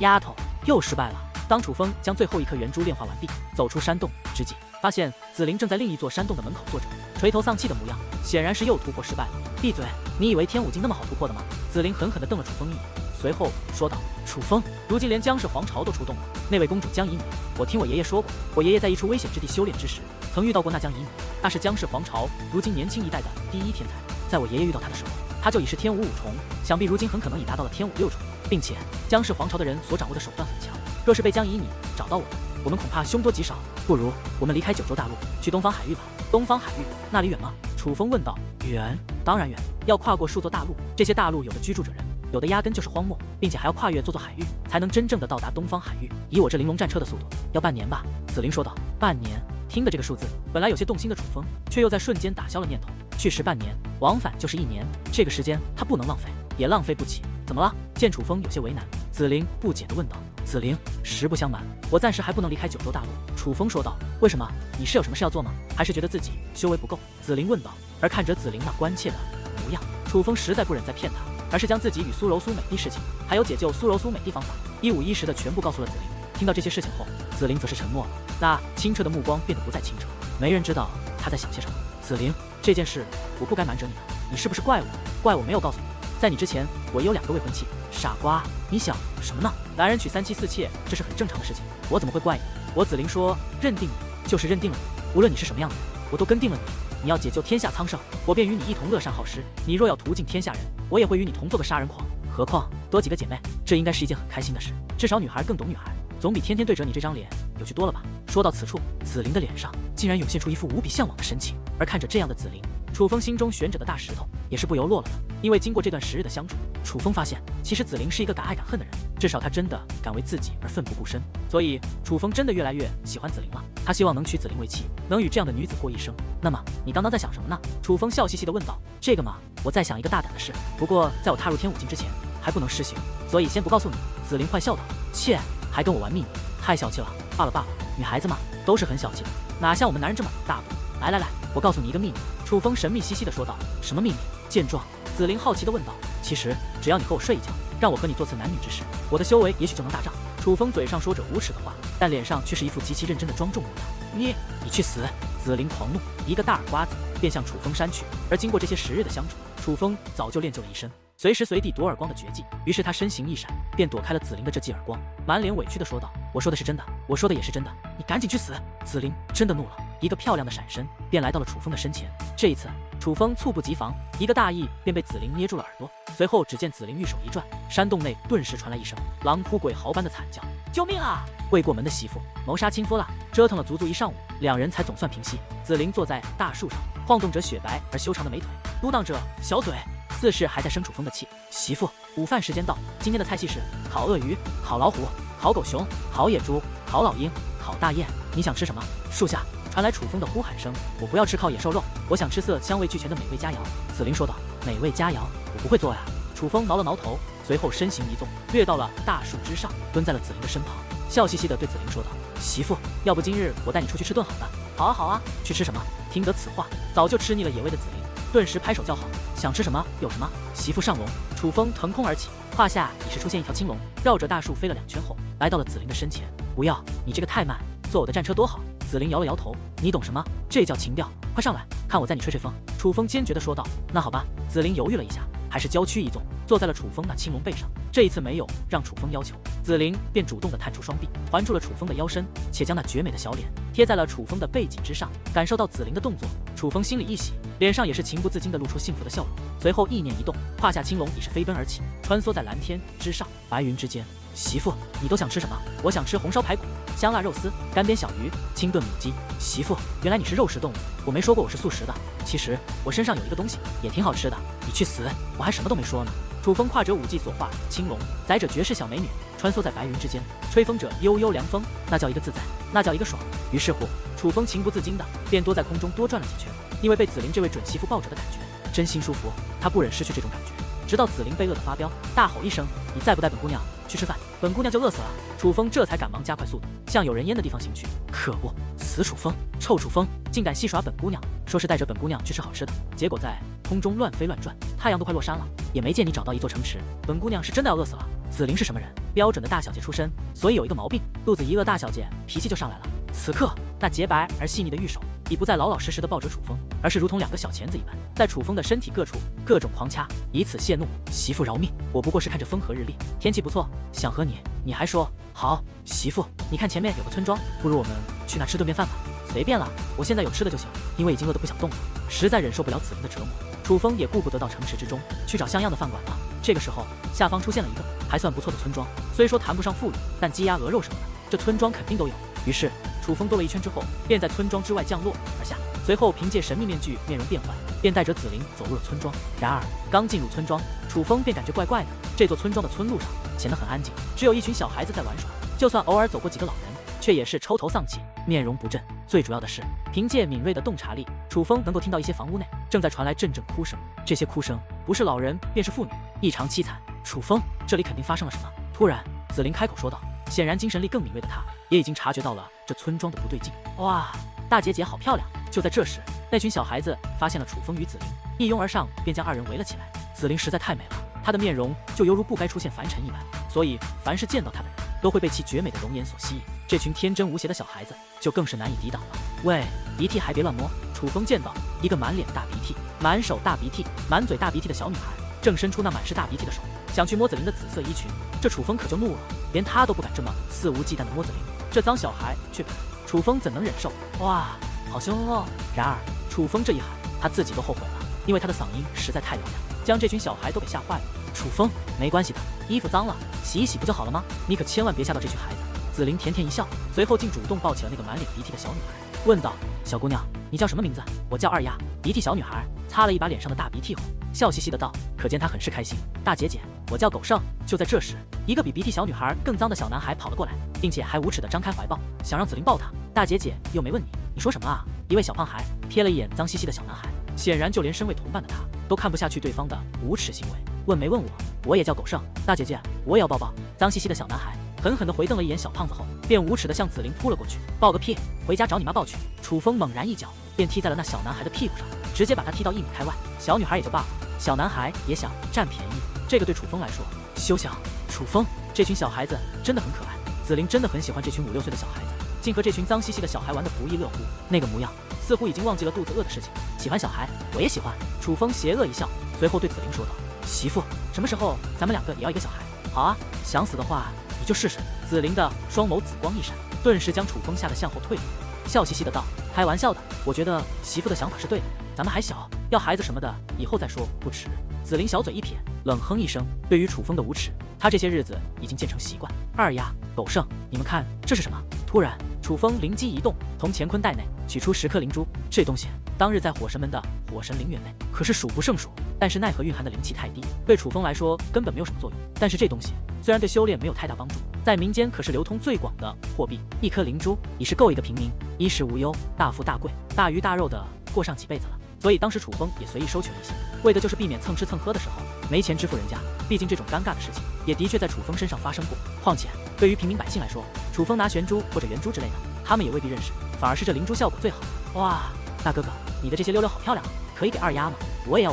丫头又失败了。当楚风将最后一颗元珠炼化完毕，走出山洞之际，发现紫菱正在另一座山洞的门口坐着，垂头丧气的模样，显然是又突破失败了。闭嘴！你以为天武境那么好突破的吗？紫菱狠狠地瞪了楚风一眼，随后说道：“楚风，如今连姜氏皇朝都出动了，那位公主姜以女，我听我爷爷说过，我爷爷在一处危险之地修炼之时，曾遇到过那姜以女，那是姜氏皇朝如今年轻一代的第一天才。在我爷爷遇到她的时候，她就已是天武5重，想必如今很可能已达到了天武6重，并且姜氏皇朝的人所掌握的手段很强。若是被姜以女找到我们恐怕凶多吉少。不如我们离开九州大陆，去东方海域吧。东方海域那里远吗？”楚风问道。远，当然远，要跨过数座大陆，这些大陆有的居住着人，有的压根就是荒漠，并且还要跨越座海域，才能真正的到达东方海域。以我这玲珑战车的速度，要半年吧？紫菱说道。半年？听的这个数字，本来有些动心的楚风，却又在瞬间打消了念头。去时半年，往返就是1年，这个时间他不能浪费，也浪费不起。怎么了？见楚风有些为难，紫菱不解地问道。紫菱，实不相瞒，我暂时还不能离开九州大陆。楚风说道。为什么？你是有什么事要做吗？还是觉得自己修为不够？紫菱问道。而看着紫菱那关切的模样，楚风实在不忍再骗她，而是将自己与苏柔苏美的事情，还有解救苏柔苏美的方法，一五一十的全部告诉了紫菱。听到这些事情后，紫菱则是沉默了，那清澈的目光变得不再清澈。没人知道她在想些什么。紫菱，这件事我不该瞒着你的，你是不是怪我？怪我没有告诉你。在你之前，我也有2个未婚妻。傻瓜，你想什么呢？男人娶3妻4妾，这是很正常的事情，我怎么会怪你？我子菱说，认定你就是认定了你，无论你是什么样的人，我都跟定了你。你要解救天下苍生，我便与你一同乐善好施；你若要屠尽天下人，我也会与你同做个杀人狂。何况多几个姐妹，这应该是一件很开心的事。至少女孩更懂女孩，总比天天对着你这张脸有趣多了吧？说到此处，紫菱的脸上竟然涌现出一副无比向往的神情。而看着这样的紫菱，楚风心中悬着的大石头也是不由落了的。因为经过这段10日的相处，楚风发现其实紫菱是一个敢爱敢恨的人，至少她真的敢为自己而奋不顾身。所以楚风真的越来越喜欢紫菱了。他希望能娶紫菱为妻，能与这样的女子过一生。那么你刚刚在想什么呢？楚风笑嘻嘻地问道。这个嘛，我在想一个大胆的事，不过在我踏入天武境之前还不能施行，所以先不告诉你。紫菱坏笑道。切，还跟我玩秘密，太小气了。罢了罢了，女孩子嘛都是很小气的，哪像我们男人这么大度。来来来，我告诉你一个秘密。楚风神秘兮兮地说道。什么秘密？见状，紫菱好奇地问道。其实只要你和我睡一觉，让我和你做次男女之事，我的修为也许就能大涨。楚风嘴上说着无耻的话，但脸上却是一副极其认真的庄重模样。你去死！紫菱狂怒，一个大耳刮子便向楚风扇去。而经过这些10日的相处，楚风早就练就了一身随时随地躲耳光的绝技。于是他身形一闪，便躲开了紫菱的这记耳光，满脸委屈地说道：“我说的是真的，我说的也是真的，你赶紧去死！”紫菱真的怒了，一个漂亮的闪身便来到了楚风的身前。这一次，楚风猝不及防，一个大意便被紫菱捏住了耳朵。随后只见紫菱玉手一转，山洞内顿时传来一声狼哭鬼嚎般的惨叫：“救命啊！未过门的媳妇谋杀亲夫了！”折腾了足足1上午，2人才总算平息。紫菱坐在大树上，晃动着雪白而修长的美腿，嘟囔着小嘴，似是还在生楚风的气。媳妇，午饭时间到，今天的菜系是烤鳄鱼、烤老虎、烤狗熊、烤野猪、烤老鹰、烤大雁，你想吃什么？树下传来楚风的呼喊声：“我不要吃烤野兽肉，我想吃色香味俱全的美味佳肴。”紫菱说道：“美味佳肴，我不会做呀。”楚风挠了挠头，随后身形一纵，跃到了大树之上，蹲在了紫菱的身旁，笑嘻嘻地对紫菱说道：“媳妇，要不今日我带你出去吃顿好的？”“好啊好啊，去吃什么？”听得此话，早就吃腻了野味的紫菱顿时拍手叫好：“想吃什么有什么！”媳妇上龙。楚风腾空而起，胯下已是出现一条青龙，绕着大树飞了2圈后，来到了紫菱的身前。“不要，你这个太慢，坐我的战车多好。”紫菱摇了摇头：“你懂什么？这叫情调。快上来，看我载你吹吹风。”楚风坚决地说道。“那好吧。”紫菱犹豫了一下，还是娇躯一纵，坐在了楚风那青龙背上。这一次没有让楚风要求，紫菱便主动地探出双臂，环住了楚风的腰身，且将那绝美的小脸贴在了楚风的背脊之上。感受到紫菱的动作，楚风心里一喜，脸上也是情不自禁地露出幸福的笑容。随后意念一动，胯下青龙已是飞奔而起，穿梭在蓝天之上、白云之间。“媳妇，你都想吃什么？”“我想吃红烧排骨、香辣肉丝、干煸小鱼、清炖母鸡。”“媳妇，原来你是肉食动物，我没说过我是素食的。其实我身上有一个东西也挺好吃的。”“你去死！我还什么都没说呢。”楚风跨着5技所化青龙，载着绝世小美女，穿梭在白云之间，吹风着悠悠凉风，那叫一个自在，那叫一个爽。于是乎，楚风情不自禁的便多在空中多转了几圈，因为被紫菱这位准媳妇抱着的感觉真心舒服，他不忍失去这种感觉。直到紫菱被饿得发飙，大吼一声：“你再不带本姑娘去吃饭，本姑娘就饿死了！”楚风这才赶忙加快速度，向有人烟的地方行去。可恶，死楚风，臭楚风，竟敢戏耍本姑娘，说是带着本姑娘去吃好吃的，结果在空中乱飞乱转，太阳都快落山了，也没见你找到一座城池。本姑娘是真的要饿死了。紫菱是什么人？标准的大小姐出身，所以有一个毛病，肚子一饿，大小姐脾气就上来了。此刻，那洁白而细腻的玉手已不再老老实实的抱着楚风，而是如同2个小钳子一般，在楚风的身体各处各种狂掐，以此泄怒。“媳妇饶命，我不过是看着风和日丽，天气不错，想和你，你还说好。媳妇，你看前面有个村庄，不如我们去那吃顿便饭吧。”“随便了，我现在有吃的就行，因为已经饿得不想动了，实在忍受不了紫菱的折磨。”楚风也顾不得到城池之中去找像样的饭馆了。这个时候，下方出现了一个还算不错的村庄，虽说谈不上富裕，但鸡鸭鹅肉什么的，这村庄肯定都有。于是楚风兜了一圈之后，便在村庄之外降落而下，随后凭借神秘面具面容变换，便带着紫菱走入了村庄。然而刚进入村庄，楚风便感觉怪怪的。这座村庄的村路上显得很安静，只有一群小孩子在玩耍，就算偶尔走过几个老人，却也是抽头丧气，面容不振。最主要的是，凭借敏锐的洞察力，楚风能够听到一些房屋内正在传来阵阵哭声。这些哭声不是老人便是妇女，异常凄惨。楚风，这里肯定发生了什么。突然，紫菱开口说道。显然精神力更敏锐的他，也已经察觉到了这村庄的不对劲。哇，大姐姐好漂亮！就在这时，那群小孩子发现了楚风与紫菱，一拥而上，便将2人围了起来。紫菱实在太美了，她的面容就犹如不该出现凡尘一般，所以凡是见到她的人都会被其绝美的容颜所吸引。这群天真无邪的小孩子就更是难以抵挡了。喂，鼻涕还别乱摸！楚风见到一个满脸大鼻涕、满手大鼻涕、满嘴大鼻涕的小女孩，正伸出那满是大鼻涕的手，想去摸紫菱的紫色衣裙。这楚风可就怒了，连他都不敢这么肆无忌惮的摸紫菱，这脏小孩却敢，楚风怎能忍受？哇，好凶哦！然而楚风这一喊，他自己都后悔了，因为他的嗓音实在太嘹亮，将这群小孩都给吓坏了。楚风，没关系的，衣服脏了，洗一洗不就好了吗？你可千万别吓到这群孩子。紫菱甜甜一笑，随后竟主动抱起了那个满脸鼻涕的小女孩，问道：“小姑娘，你叫什么名字？”“我叫二丫。”鼻涕小女孩擦了一把脸上的大鼻涕后，笑嘻嘻的道，可见她很是开心。“大姐姐，我叫狗剩。”就在这时，一个比鼻涕小女孩更脏的小男孩跑了过来，并且还无耻的张开怀抱，想让紫菱抱他。大姐姐又没问你，你说什么啊？一位小胖孩瞥了一眼脏兮兮的小男孩，显然就连身为同伴的他都看不下去对方的无耻行为。问没问我？我也叫狗剩。大姐姐，我也要抱抱。脏兮兮的小男孩狠狠地回瞪了一眼小胖子后，便无耻地向紫菱扑了过去。抱个屁！回家找你妈抱去！楚风猛然一脚便踢在了那小男孩的屁股上，直接把他踢到1米开外。小女孩也就罢了，小男孩也想占便宜，这个对楚风来说休想。楚风，这群小孩子真的很可爱，紫菱真的很喜欢这群5、6岁的小孩子，竟和这群脏兮兮的小孩玩得不亦乐乎，那个模样似乎已经忘记了肚子饿的事情。喜欢小孩，我也喜欢。楚风邪恶一笑，随后对紫菱说道：“媳妇，什么时候咱们2个也要一个小孩？”“好啊，想死的话你就试试。”紫菱的双眸紫光一闪，顿时将楚风吓得向后退了，笑嘻嘻的道：“开玩笑的，我觉得媳妇的想法是对的，咱们还小，要孩子什么的以后再说，不迟。”紫菱小嘴一撇，冷哼一声，对于楚风的无耻，他这些日子已经渐成习惯。二丫、狗剩，你们看这是什么？突然，楚风灵机一动，从乾坤袋内取出10颗灵珠。这东西当日在火神门的火神灵元内可是数不胜数，但是奈何蕴含的灵气太低，对楚风来说根本没有什么作用。但是这东西虽然对修炼没有太大帮助，在民间可是流通最广的货币，1颗灵珠已是够一个平民衣食无忧、大富大贵、大鱼大肉的过上几辈子了。所以当时楚风也随意收取了一些，为的就是避免蹭吃蹭喝的时候没钱支付人家。毕竟这种尴尬的事情也的确在楚风身上发生过。况且对于平民百姓来说，楚风拿玄珠或者圆珠之类的，他们也未必认识，反而是这灵珠效果最好。哇，大哥哥，你的这些溜溜好漂亮，可以给二丫吗？我也要。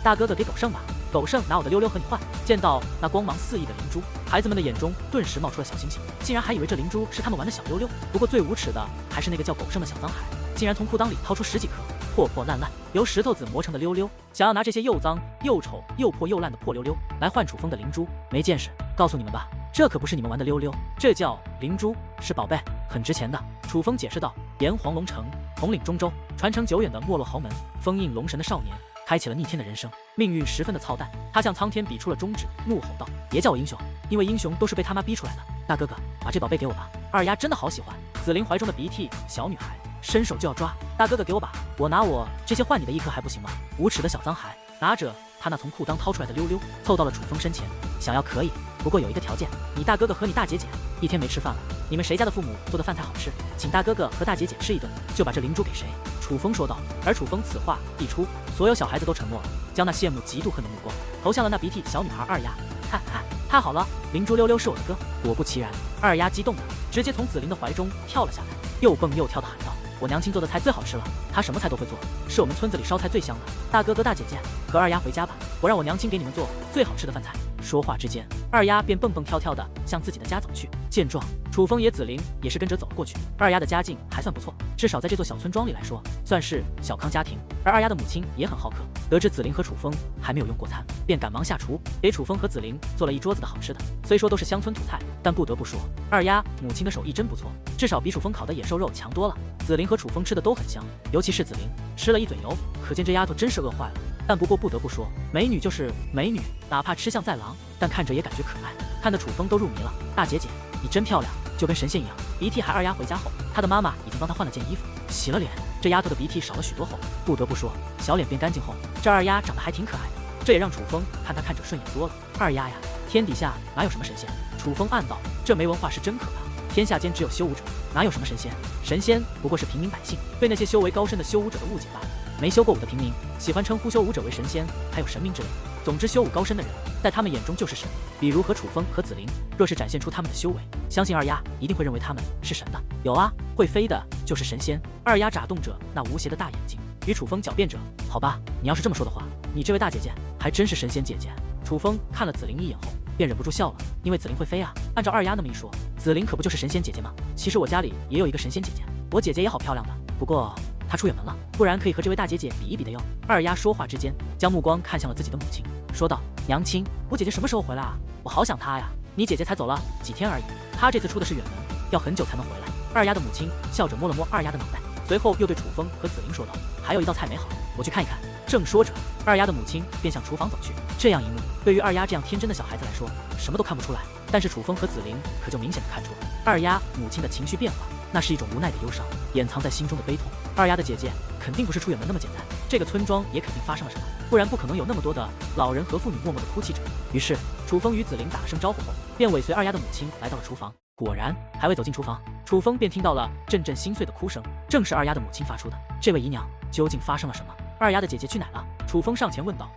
大哥哥给狗剩吧，狗剩拿我的溜溜和你换。见到那光芒四溢的灵珠，孩子们的眼中顿时冒出了小星星，竟然还以为这灵珠是他们玩的小溜溜。不过最无耻的还是那个叫狗剩的小脏孩，竟然从裤裆里掏出10几颗破破烂烂由石头子磨成的溜溜，想要拿这些又脏又丑又破又烂的破溜溜来换楚风的灵珠。没见识，告诉你们吧，这可不是你们玩的溜溜，这叫灵珠，是宝贝，很值钱的。楚风解释道。炎黄龙城统领中州，传承久远的没落豪门，封印龙神的少年开启了逆天的人生，命运十分的操蛋。他向苍天比出了中指，怒吼道：“别叫我英雄，因为英雄都是被他妈逼出来的。大哥哥，把这宝贝给我吧，二丫真的好喜欢。”紫菱怀中的鼻涕小女孩伸手就要抓，大哥哥给我吧，我拿我这些换你的1颗还不行吗？无耻的小脏孩拿着他那从裤裆掏出来的溜溜，凑到了楚风身前，想要可以，不过有一个条件，你大哥哥和你大姐姐1天没吃饭了，你们谁家的父母做的饭菜好吃，请大哥哥和大姐姐吃一顿，就把这灵珠给谁。楚风说道。而楚风此话一出，所有小孩子都沉默了，将那羡慕嫉妒恨的目光投向了那鼻涕小女孩二丫。哈哈，太好了，灵珠溜溜是我的哥。果不其然，二丫激动的直接从紫菱的怀中跳了下来，又蹦又跳的喊道：“我娘亲做的菜最好吃了，她什么菜都会做，是我们村子里烧菜最香的。大哥哥大姐姐和二丫回家吧，我让我娘亲给你们做最好吃的饭菜。”说话之间，二丫便蹦蹦跳跳的向自己的家走去。见状，楚风也紫菱也是跟着走了过去。二丫的家境还算不错，至少在这座小村庄里来说，算是小康家庭。而二丫的母亲也很好客，得知紫菱和楚风还没有用过餐，便赶忙下厨给楚风和紫菱做了一桌子的好吃的。虽说都是乡村土菜，但不得不说，二丫母亲的手艺真不错，至少比楚风烤的野兽肉强多了。紫菱和楚风吃的都很香，尤其是紫菱吃了一嘴油，可见这丫头真是饿坏了。但不过不得不说，美女就是美女，哪怕吃相再狼，但看着也感觉可爱，看得楚风都入迷了。大姐姐，你真漂亮，就跟神仙一样。鼻涕孩二丫回家后，她的妈妈已经帮她换了件衣服，洗了脸，这丫头的鼻涕少了许多后，不得不说，小脸变干净后，这二丫长得还挺可爱的，这也让楚风看她看着顺眼多了。二丫呀，天底下哪有什么神仙？楚风暗道，这没文化是真可怕。天下间只有修武者，哪有什么神仙？神仙不过是平民百姓对那些修为高深的修武者的误解罢了。没修过武的平民喜欢称呼修武者为神仙，还有神明之类的。总之，修武高深的人在他们眼中就是神。比如和楚风和紫菱，若是展现出他们的修为，相信二丫一定会认为他们是神的。有啊，会飞的就是神仙。二丫眨动着那无邪的大眼睛，与楚风狡辩着：“好吧，你要是这么说的话，你这位大姐姐还真是神仙姐姐。”楚风看了紫菱一眼后，便忍不住笑了，因为紫菱会飞啊。按照二丫那么一说，紫菱可不就是神仙姐姐吗？其实我家里也有一个神仙姐姐，我姐姐也好漂亮的，不过他出远门了，不然可以和这位大姐姐比一比的哟。二丫说话之间，将目光看向了自己的母亲，说道：“娘亲，我姐姐什么时候回来啊？我好想她呀。你姐姐才走了几天而已，她这次出的是远门，要很久才能回来。”二丫的母亲笑着摸了摸二丫的脑袋，随后又对楚风和紫菱说道：“还有一道菜没好，我去看一看。”正说着，二丫的母亲便向厨房走去。这样一幕，对于二丫这样天真的小孩子来说，什么都看不出来，但是楚风和紫菱可就明显的看出了二丫母亲的情绪变化，那是一种无奈的忧伤，掩藏在心中的悲痛。二丫的姐姐肯定不是出远门那么简单，这个村庄也肯定发生了什么，不然不可能有那么多的老人和妇女默默的哭泣着。于是，楚风与紫菱打了声招呼后，便尾随二丫的母亲来到了厨房。果然，还未走进厨房，楚风便听到了阵阵心碎的哭声，正是二丫的母亲发出的。这位姨娘，究竟发生了什么？二丫的姐姐去哪了？楚风上前问道。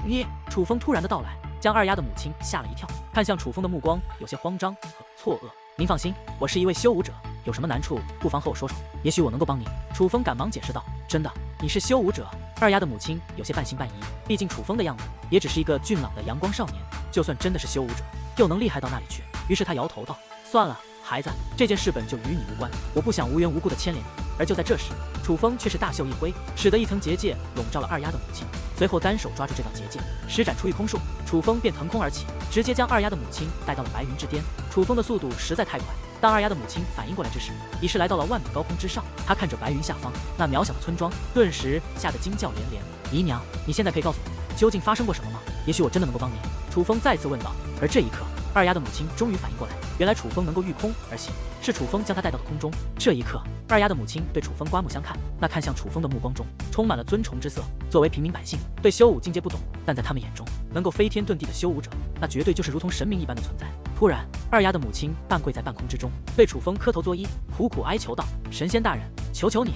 你……楚风突然的到来，将二丫的母亲吓了一跳，看向楚风的目光有些慌张和错愕。您放心，我是一位修武者，有什么难处不妨和我说说，也许我能够帮你。楚风赶忙解释道。真的，你是修武者？二丫的母亲有些半信半疑，毕竟楚风的样子也只是一个俊朗的阳光少年，就算真的是修武者，又能厉害到哪里去？于是他摇头道：“算了，孩子，这件事本就与你无关，我不想无缘无故的牵连你。”而就在这时，楚风却是大袖一挥，使得一层结界笼罩了二丫的母亲，随后单手抓住这道结界，施展出御空术，楚风便腾空而起，直接将二丫的母亲带到了白云之巅。楚风的速度实在太快，当二丫的母亲反应过来之时，已是来到了万米高空之上。他看着白云下方那渺小的村庄，顿时吓得惊叫连连。姨娘，你现在可以告诉我，究竟发生过什么吗？也许我真的能够帮您。楚风再次问道。而这一刻，二丫的母亲终于反应过来，原来楚风能够御空而行，是楚风将她带到了空中。这一刻，二丫的母亲对楚风刮目相看，那看向楚风的目光中充满了尊崇之色。作为平民百姓，对修武境界不懂，但在他们眼中，能够飞天遁地的修武者，那绝对就是如同神明一般的存在。突然，二丫的母亲半跪在半空之中，对楚风磕头作揖，苦苦哀求道：“神仙大人，求求你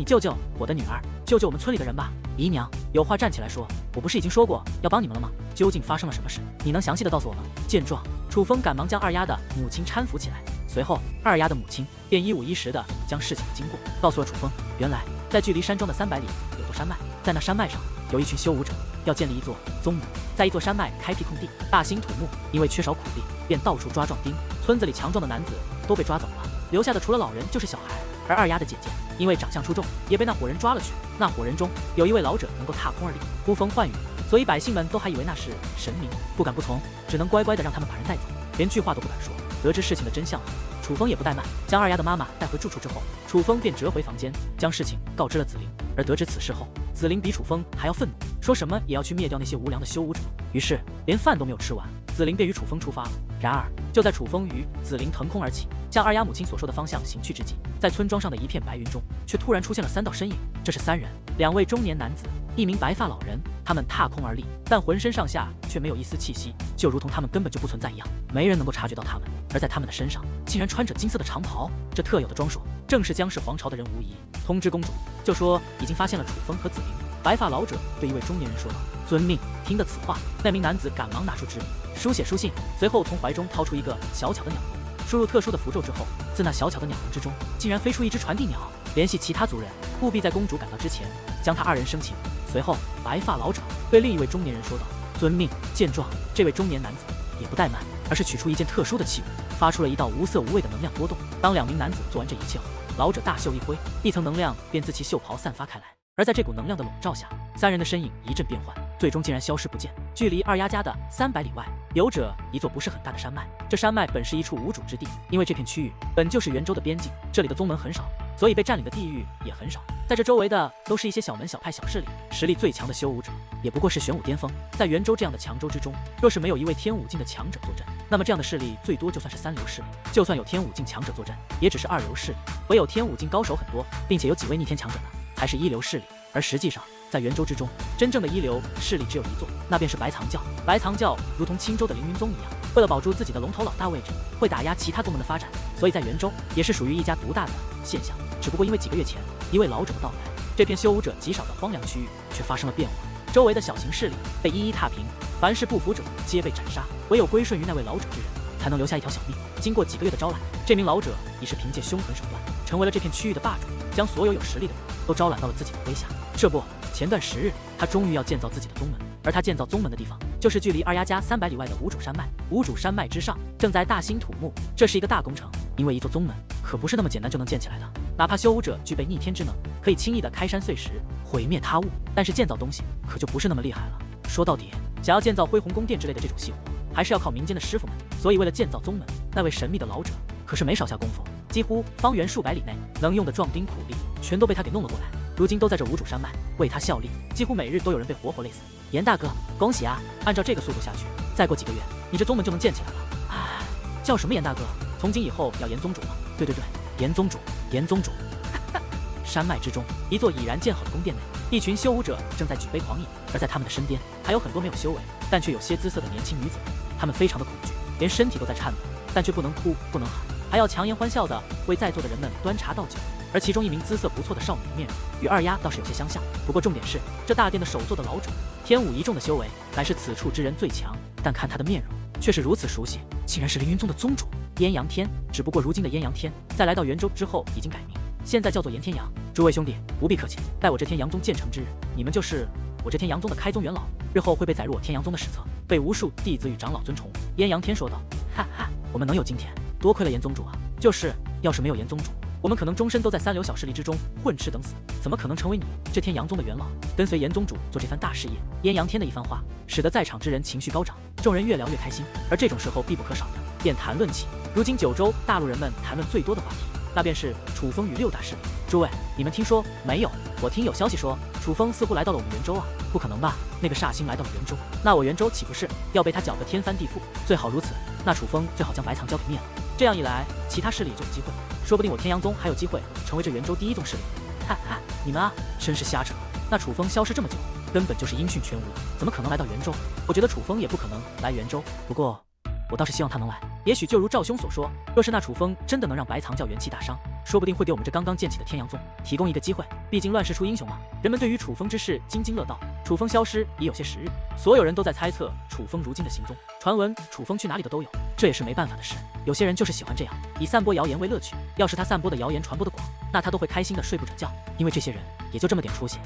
救救我的女儿，救救我们村里的人吧！姨娘，有话站起来说，我不是已经说过要帮你们了吗？究竟发生了什么事？你能详细的告诉我吗？”见状，楚风赶忙将二丫的母亲搀扶起来，随后二丫的母亲便一五一十的将事情的经过告诉了楚风。原来，在距离山庄的300里有座山脉，在那山脉上有一群修武者要建立一座宗门，在一座山脉开辟空地，大兴土木，因为缺少苦力，便到处抓壮丁。村子里强壮的男子都被抓走了，留下的除了老人就是小孩。而二丫的姐姐因为长相出众，也被那伙人抓了去。那伙人中有一位老者能够踏空而立，呼风唤雨，所以百姓们都还以为那是神明，不敢不从，只能乖乖的让他们把人带走，连句话都不敢说。得知事情的真相后，楚风也不怠慢，将二丫的妈妈带回住处之后，楚风便折回房间，将事情告知了紫菱。而得知此事后，紫菱比楚风还要愤怒，说什么也要去灭掉那些无良的修武者。于是连饭都没有吃完，紫菱便与楚风出发了。然而就在楚风与紫菱腾空而起，向二丫母亲所说的方向行去之际，在村庄上的一片白云中，却突然出现了3道身影。这是3人，2位中年男子，一名白发老人。他们踏空而立，但浑身上下却没有一丝气息，就如同他们根本就不存在一样，没人能够察觉到他们。而在他们的身上，竟然穿着金色的长袍，这特有的装束，正是姜氏皇朝的人无疑。通知公主，就说已经发现了楚风和紫菱。白发老者对一位中年人说道：“遵命。”听得此话，那名男子赶忙拿出纸笔，书写书信，随后从怀中掏出一个小巧的鸟笼，输入特殊的符咒之后，自那小巧的鸟笼之中，竟然飞出一只传递鸟，联系其他族人，务必在公主赶到之前，将他2人生擒。随后，白发老者对另一位中年人说道：“遵命。”见状，这位中年男子也不怠慢，而是取出一件特殊的器物，发出了一道无色无味的能量波动。当2名男子做完这一切后，老者大袖一挥，一层能量便自其袖袍散发开来。而在这股能量的笼罩下，3人的身影一阵变换，最终竟然消失不见。距离二丫家的300里外，有着一座不是很大的山脉。这山脉本是一处无主之地，因为这片区域本就是元州的边境，这里的宗门很少，所以被占领的地域也很少。在这周围的都是一些小门小派小势力，实力最强的修武者也不过是玄武巅峰。在元州这样的强州之中，若是没有一位天武境的强者坐镇，那么这样的势力最多就算是3流势力，就算有天武境强者坐镇，也只是2流势力。唯有天武境高手很多，并且有几位逆天强者的，才是1流势力。而实际上，在元州之中，真正的1流势力只有一座，那便是白藏教。白藏教如同青州的凌云宗一样，为了保住自己的龙头老大位置，会打压其他宗门的发展，所以在元州也是属于一家独大的现象。只不过因为几个月前一位老者的到来，这片修武者极少的荒凉区域却发生了变化，周围的小型势力被一一踏平，凡是不服者皆被斩杀，唯有归顺于那位老者之人，才能留下一条小命。经过几个月的招揽，这名老者已是凭借凶狠手段，成为了这片区域的霸主，将所有有实力的人都招揽到了自己的麾下。这不，前段时日，他终于要建造自己的宗门，而他建造宗门的地方，就是距离二丫家300里外的无主山脉。无主山脉之上正在大兴土木，这是一个大工程，因为一座宗门可不是那么简单就能建起来的。哪怕修武者具备逆天之能，可以轻易的开山碎石，毁灭他物，但是建造东西可就不是那么厉害了。说到底，想要建造恢宏宫殿之类的这种细活，还是要靠民间的师傅们。所以为了建造宗门，那位神秘的老者可是没少下功夫，几乎方圆数百里内能用的壮丁苦力，全都被他给弄了过来。如今都在这无主山脉为他效力，几乎每日都有人被活活累死。严大哥，恭喜啊！按照这个速度下去，再过几个月，你这宗门就能建起来了。唉，叫什么严大哥？从今以后要严宗主了。对，严宗主，严宗主。山脉之中，一座已然建好的宫殿内，一群修武者正在举杯狂饮，而在他们的身边，还有很多没有修为，但却有些姿色的年轻女子。她们非常的恐惧，连身体都在颤抖，但却不能哭，不能喊，还要强颜欢笑地为在座的人们端茶倒酒。而其中一名姿色不错的少女的面容与二丫倒是有些相像，不过重点是这大殿的首座的老者，天武一众的修为乃是此处之人最强，但看他的面容却是如此熟悉，竟然是凌云宗的宗主燕阳天。只不过如今的燕阳天在来到元州之后已经改名，现在叫做严天阳。诸位兄弟不必客气，待我这天阳宗建成之日，你们就是我这天阳宗的开宗元老，日后会被载入我天阳宗的史册，被无数弟子与长老尊崇。燕阳天说道。哈哈，我们能有今天，多亏了严宗主啊！就是要是没有严宗主，我们可能终身都在三流小势力之中混吃等死，怎么可能成为你这天阳宗的元老，跟随严宗主做这番大事业？燕阳天的一番话，使得在场之人情绪高涨，众人越聊越开心。而这种时候必不可少的，便谈论起如今九州大陆人们谈论最多的话题，那便是楚风与六大势力。诸位，你们听说没有？我听有消息说，楚风似乎来到了我们元州啊！不可能吧？那个煞星来到了元州，那我元州岂不是要被他搅得天翻地覆？最好如此，那楚风最好将白藏交给灭了。这样一来，其他势力就有机会，说不定我天阳宗还有机会成为这元州第一宗势力。哈哈，你们啊，真是瞎扯！那楚风消失这么久，根本就是音讯全无，怎么可能来到元州？我觉得楚风也不可能来元州，不过我倒是希望他能来。也许就如赵兄所说，若是那楚风真的能让白藏教元气大伤，说不定会给我们这刚刚建起的天阳宗提供一个机会。毕竟乱世出英雄嘛，人们对于楚风之事津津乐道。楚风消失已有些时日，所有人都在猜测楚风如今的行踪，传闻楚风去哪里的都有，这也是没办法的事。有些人就是喜欢这样，以散播谣言为乐趣。要是他散播的谣言传播的广，那他都会开心的睡不着觉，因为这些人也就这么点出息。